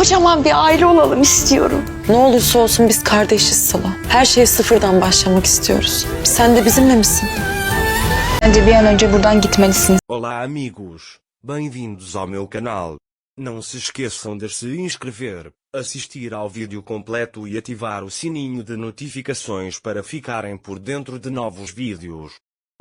Kocaman bir aile olalım istiyorum. Ne olursa olsun biz kardeşiz Sıla. Her şeye sıfırdan başlamak istiyoruz. Sen de bizimle misin? Bence bir an önce buradan gitmelisiniz. Olá amigos, bem-vindos ao meu canal. Não se esqueçam de se inscrever, assistir ao vídeo completo e ativar o sininho de notificações para ficarem por dentro de novos vídeos.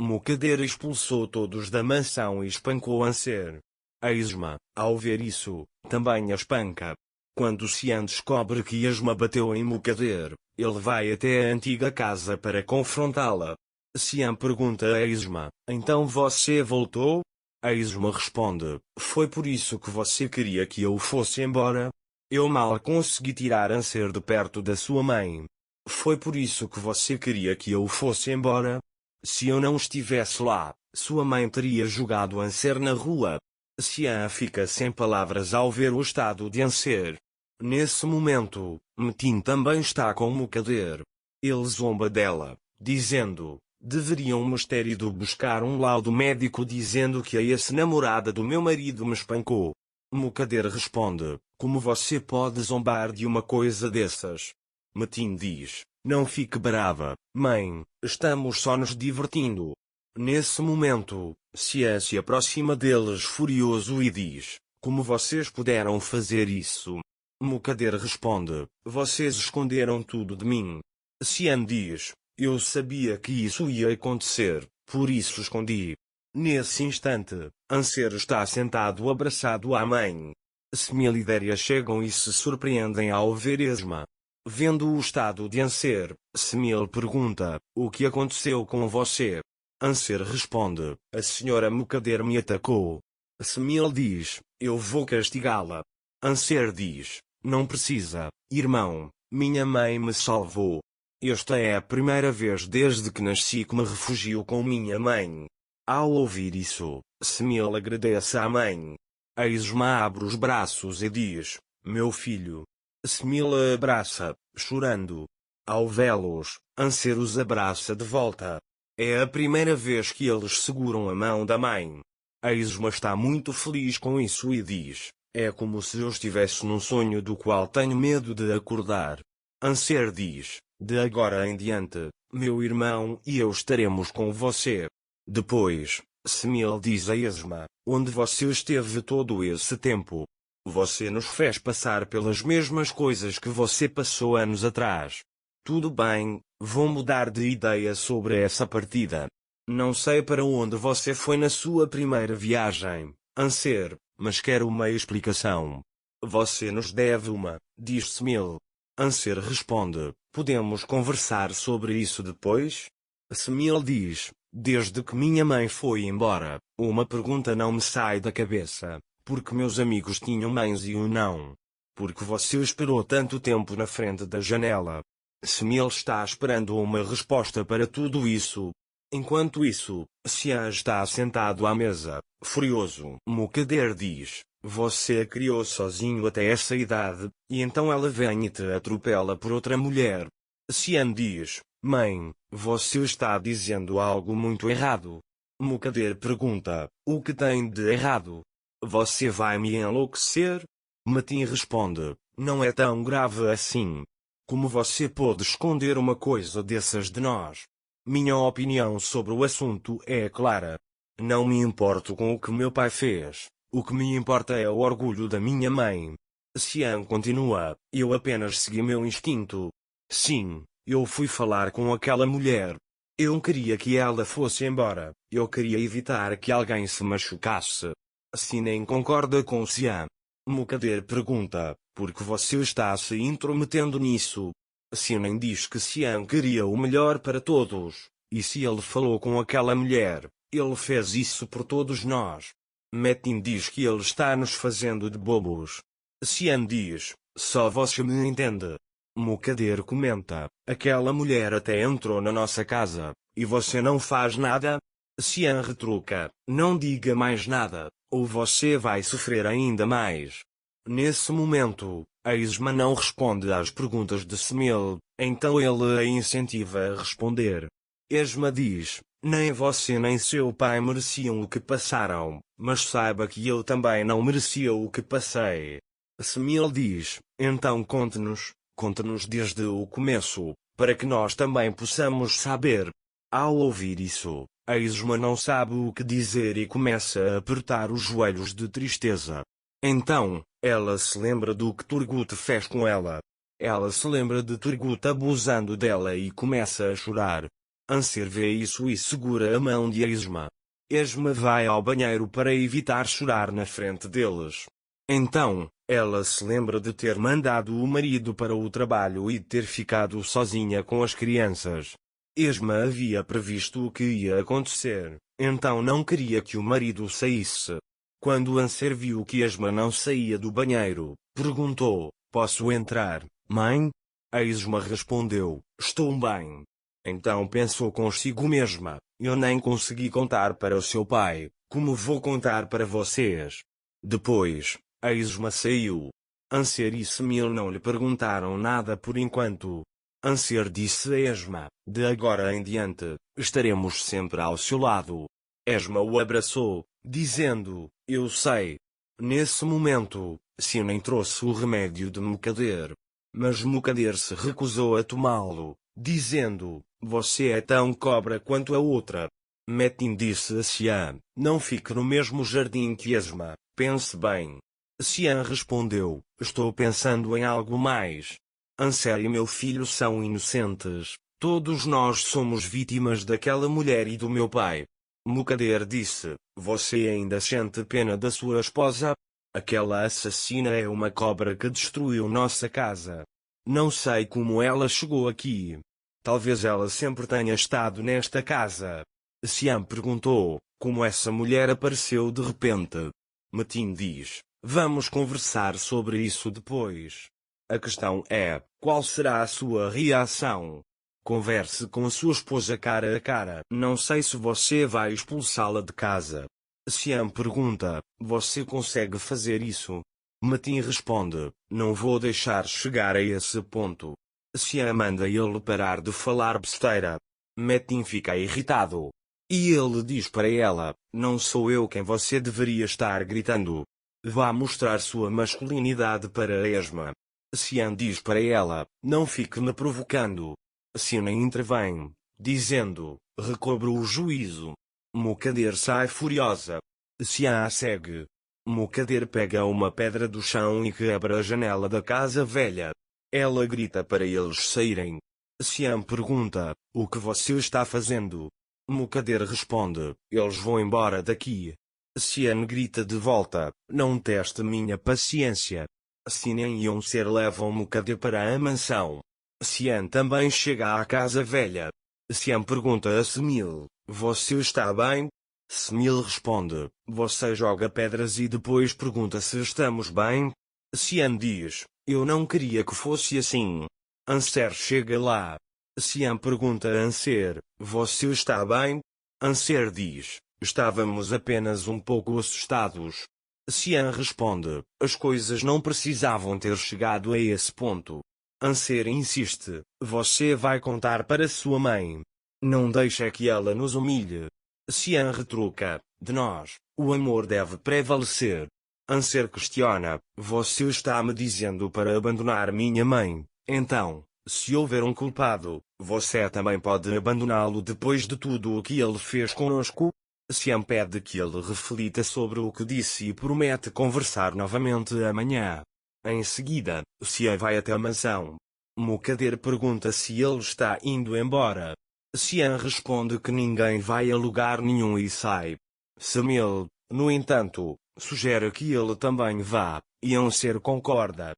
Mukader expulsou todos da mansão e espancou Anser. A Esma, ao ver isso, também a espanca. Quando Xian descobre que Esma bateu em Mukader, ele vai até a antiga casa para confrontá-la. Xian pergunta a Esma, então você voltou? A Esma responde, foi por isso que você queria que eu fosse embora? Eu mal consegui tirar Anser de perto da sua mãe. Foi por isso que você queria que eu fosse embora? Se eu não estivesse lá, sua mãe teria jogado Anser na rua. Xian fica sem palavras ao ver o estado de Anser. Nesse momento, Metin também está com Mukader. Ele zomba dela, dizendo, deveriam-me ter ido buscar um laudo médico dizendo que a ex-namorada do meu marido me espancou. Mukader responde, como você pode zombar de uma coisa dessas? Metin diz, não fique brava, mãe, estamos só nos divertindo. Nesse momento, Xian se aproxima deles furioso e diz, como vocês puderam fazer isso? Mukader responde, vocês esconderam tudo de mim. Xian diz, eu sabia que isso ia acontecer, por isso escondi. Nesse instante, Anser está sentado abraçado à mãe. Smil e Deria chegam e se surpreendem ao ver Esma. Vendo o estado de Anser, Smil pergunta, o que aconteceu com você? Anser responde, a senhora Mukader me atacou. Smil diz, eu vou castigá-la. Anser diz, não precisa, irmão, minha mãe me salvou. Esta é a primeira vez desde que nasci que me refugio com minha mãe. Ao ouvir isso, Smil agradece à mãe. A Esma abre os braços e diz, meu filho. Smil a abraça, chorando. Ao vê-los, Anser os abraça de volta. É a primeira vez que eles seguram a mão da mãe. A Esma está muito feliz com isso e diz, é como se eu estivesse num sonho do qual tenho medo de acordar. Anser diz, de agora em diante, meu irmão e eu estaremos com você. Depois, Smil diz a Esma, onde você esteve todo esse tempo? Você nos fez passar pelas mesmas coisas que você passou anos atrás. Tudo bem, vou mudar de ideia sobre essa partida. Não sei para onde você foi na sua primeira viagem, Anser, mas quero uma explicação. Você nos deve uma, diz Smil. Anser responde, podemos conversar sobre isso depois? Smil diz, desde que minha mãe foi embora, uma pergunta não me sai da cabeça. Porque meus amigos tinham mães e eu não? Porque você esperou tanto tempo na frente da janela? Smil está esperando uma resposta para tudo isso. Enquanto isso, Xian está sentado à mesa, furioso. Mukader diz, você a criou sozinho até essa idade, e então ela vem e te atropela por outra mulher. Xian diz, mãe, você está dizendo algo muito errado. Mukader pergunta, o que tem de errado? Você vai me enlouquecer? Metin responde, não é tão grave assim. Como você pôde esconder uma coisa dessas de nós? Minha opinião sobre o assunto é clara. Não me importo com o que meu pai fez. O que me importa é o orgulho da minha mãe. Xian continua, eu apenas segui meu instinto. Sim, eu fui falar com aquela mulher. Eu queria que ela fosse embora. Eu queria evitar que alguém se machucasse. Sinem concorda com Xian. Mukader pergunta, por que você está se intrometendo nisso? Sinem diz que Xian queria o melhor para todos, e se ele falou com aquela mulher, ele fez isso por todos nós. Metin diz que ele está nos fazendo de bobos. Xian diz, só você me entende. Mukader comenta, aquela mulher até entrou na nossa casa, e você não faz nada? Xian retruca, não diga mais nada, ou você vai sofrer ainda mais. Nesse momento, a Esma não responde às perguntas de Smil, então ele a incentiva a responder. Esma diz, nem você nem seu pai mereciam o que passaram, mas saiba que eu também não merecia o que passei. Semil diz, então conte-nos desde o começo, para que nós também possamos saber. Ao ouvir isso, a Isma não sabe o que dizer e começa a apertar os joelhos de tristeza. Então, ela se lembra do que Turgut fez com ela. Ela se lembra de Turgut abusando dela e começa a chorar. Anser vê isso e segura a mão de Esma. Esma vai ao banheiro para evitar chorar na frente deles. Então, ela se lembra de ter mandado o marido para o trabalho e de ter ficado sozinha com as crianças. Esma havia previsto o que ia acontecer, então não queria que o marido saísse. Quando Anser viu que Esma não saía do banheiro, perguntou, posso entrar, mãe? A Esma respondeu, estou bem. Então pensou consigo mesma, eu nem consegui contar para o seu pai, como vou contar para vocês? Depois, a Esma saiu. Anser e Semil não lhe perguntaram nada por enquanto. Anser disse a Esma, de agora em diante, estaremos sempre ao seu lado. Esma o abraçou, dizendo, eu sei. Nesse momento, Sinem trouxe o remédio de Mukader. Mas Mukader se recusou a tomá-lo, dizendo, você é tão cobra quanto a outra. Metin disse a Xian, não fique no mesmo jardim que Esma, pense bem. Xian respondeu, estou pensando em algo mais. Anser e meu filho são inocentes, todos nós somos vítimas daquela mulher e do meu pai. Mukader disse, você ainda sente pena da sua esposa? Aquela assassina é uma cobra que destruiu nossa casa. Não sei como ela chegou aqui. Talvez ela sempre tenha estado nesta casa. Xian perguntou, como essa mulher apareceu de repente. Metin diz, vamos conversar sobre isso depois. A questão é, qual será a sua reação? Converse com sua esposa cara a cara. Não sei se você vai expulsá-la de casa. Xian pergunta, você consegue fazer isso? Metin responde, não vou deixar chegar a esse ponto. Xian manda ele parar de falar besteira. Metin fica irritado. E ele diz para ela, não sou eu quem você deveria estar gritando. Vá mostrar sua masculinidade para Esma. Xian diz para ela, não fique me provocando. Sinem intervém, dizendo, recobro o juízo. Mukader sai furiosa. Xian a segue. Mukader pega uma pedra do chão e quebra a janela da casa velha. Ela grita para eles saírem. Xian pergunta, o que você está fazendo? Mukader responde, eles vão embora daqui. Xian grita de volta, não teste minha paciência. Sinem e Anser levam Mukader para a mansão. Xian também chega à casa velha. Xian pergunta a Semil, você está bem? Semil responde, você joga pedras e depois pergunta se estamos bem? Xian diz, eu não queria que fosse assim. Anser chega lá. Xian pergunta a Anser, você está bem? Anser diz, estávamos apenas um pouco assustados. Xian responde, as coisas não precisavam ter chegado a esse ponto. Anser insiste, você vai contar para sua mãe. Não deixe que ela nos humilhe. Xian retruca, de nós, o amor deve prevalecer. Anser questiona, você está me dizendo para abandonar minha mãe, então, se houver um culpado, você também pode abandoná-lo depois de tudo o que ele fez conosco? Xian pede que ele reflita sobre o que disse e promete conversar novamente amanhã. Em seguida, Xian vai até a mansão. Mukader pergunta se ele está indo embora. Xian responde que ninguém vai a lugar nenhum e sai. Semil, no entanto, sugere que ele também vá, e Anser concorda.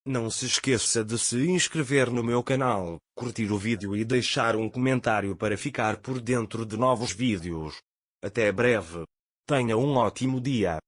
Não se esqueça de se inscrever no meu canal, curtir o vídeo e deixar um comentário para ficar por dentro de novos vídeos. Até breve. Tenha um ótimo dia.